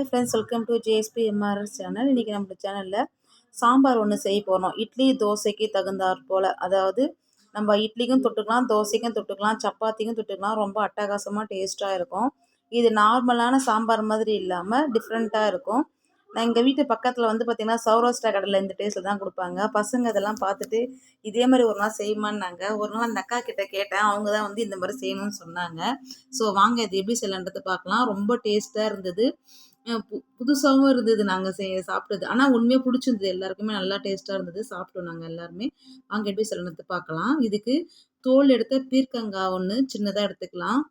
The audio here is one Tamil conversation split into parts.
Hi friends, welcome to JSP MRS channel. இன்றைக்கி நம்ம சேனலில் சாம்பார் ஒன்று செய்ய போகிறோம். இட்லி தோசைக்கு தகுந்தாற் போல், அதாவது நம்ம இட்லிக்கும் தொட்டுக்கலாம், தோசைக்கும் தொட்டுக்கலாம், சப்பாத்திக்கும் தொட்டுக்கலாம். ரொம்ப அட்டகாசமாக டேஸ்ட்டாக இருக்கும். இது நார்மலான சாம்பார் மாதிரி இல்லாமல் டிஃப்ரெண்ட்டாக இருக்கும். நான் எங்கள் வீட்டு பக்கத்தில் வந்து பார்த்திங்கன்னா சௌராஷ்டிரா கடையில் இந்த டேஸ்ட்டில் தான் கொடுப்பாங்க. பசங்க இதெல்லாம் பார்த்துட்டு இதே மாதிரி ஒரு நாள் செய்யுமான்னாங்க. ஒரு நாள் அந்த அக்கா கிட்ட கேட்டேன். அவங்க தான் வந்து இந்த மாதிரி செய்யணும்னு சொன்னாங்க. ஸோ வாங்க இது எப்படி செய்யலான்றது பார்க்கலாம். ரொம்ப டேஸ்ட்டாக இருந்தது. புதுசாகவும் இருந்தது நாங்கள் சாப்பிட்டது. ஆனால் உண்மையாக பிடிச்சிருந்தது. எல்லாருக்குமே நல்லா டேஸ்ட்டாக இருந்தது. சாப்பிட்டோம் நாங்கள் எல்லாருமே. வாங்க எப்படி செய்யணும்னு பார்க்கலாம். இதுக்கு தோல் எடுத்த பீர்க்கங்காய் ஒன்று சின்னதாக எடுத்துக்கலாம்.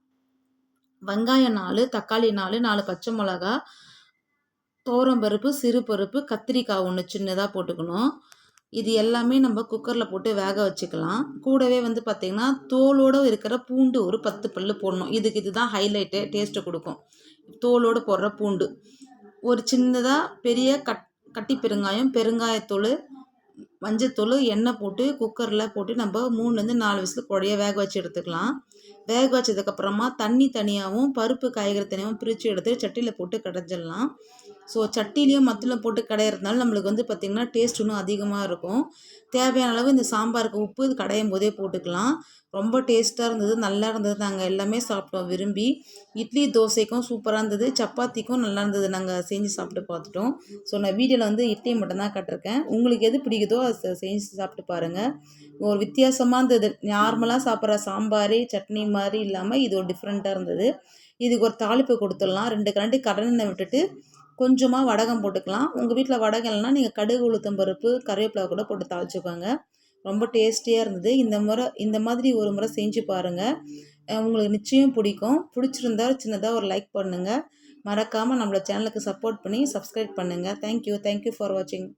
வெங்காயம் 4, தக்காளி 4, 4 பச்சை மிளகா, துவரம்பருப்பு, சிறுபருப்பு, கத்திரிக்காய் ஒன்று சின்னதாக போட்டுக்கணும். இது எல்லாமே நம்ம குக்கரில் போட்டு வேக வச்சுக்கலாம். கூடவே வந்து பார்த்திங்கன்னா தோலோடு இருக்கிற பூண்டு ஒரு 10 பல் போடணும். இதுதான் ஹைலைட்டு, டேஸ்ட்டு கொடுக்கும். தோலோடு போடுற பூண்டு ஒரு சின்னதாக பெரிய கட்டி பெருங்காயம், பெருங்காயத்தூள், மஞ்சத்தூள், எண்ணெய் போட்டு குக்கரில் போட்டு நம்ம 3லேருந்து 4 விசில் குழைய வேக வச்சு எடுத்துக்கலாம். வேக வச்சதுக்கப்புறமா தண்ணி தனியாகவும் பருப்பு காய்கறி தனியாகவும் பிரித்து எடுத்து சட்டியில் போட்டு கடைஞ்சிடலாம். ஸோ சட்டிலையும் மத்திலும் போட்டு கடையிறதுனால நம்மளுக்கு வந்து பார்த்திங்கன்னா டேஸ்ட் இன்னும் அதிகமாக இருக்கும். தேவையான அளவு இந்த சாம்பாருக்கு உப்பு கடையும் போதே போட்டுக்கலாம். ரொம்ப டேஸ்ட்டாக இருந்தது, நல்லா இருந்தது. நாங்கள் எல்லாமே சாப்பிட்டோம் விரும்பி. இட்லி தோசைக்கும் சூப்பராக இருந்தது, சப்பாத்திக்கும் நல்லா இருந்தது. நாங்கள் செஞ்சு சாப்பிட்டு பார்த்துட்டோம். ஸோ நான் வீடியோவில் வந்து இட்லி மட்டும்தான் கட்டிருக்கேன். உங்களுக்கு எது பிடிக்குதோ அதை செஞ்சு சாப்பிட்டு பாருங்கள். ஒரு வித்தியாசமாக இருந்தது. நார்மலாக சாப்பிட்ற சாம்பார் சட்னி மாதிரி இல்லாமல் இது ஒரு டிஃப்ரெண்ட்டாக இருந்தது. இதுக்கு ஒரு தாளிப்பு கொடுத்துடலாம். 2 கரண்டி கடலெண்ணெய் விட்டுட்டு கொஞ்சமாக வடகம் போட்டுக்கலாம். உங்கள் வீட்டில் வடகம் இல்லைனா நீங்கள் கடுகு, உளுத்தம் பருப்பு, கருவேப்பிலை கூட போட்டு தாளிச்சுக்கோங்க. ரொம்ப டேஸ்டியாக இருந்தது. இந்த மாதிரி ஒரு முறை செஞ்சு பாருங்கள். உங்களுக்கு நிச்சயம் பிடிக்கும். பிடிச்சிருந்தா சின்னதாக ஒரு லைக் பண்ணுங்கள். மறக்காமல் நம்மளோட சேனலுக்கு சப்போர்ட் பண்ணி சப்ஸ்கிரைப் பண்ணுங்கள். தேங்க்யூ ஃபார் வாட்சிங்.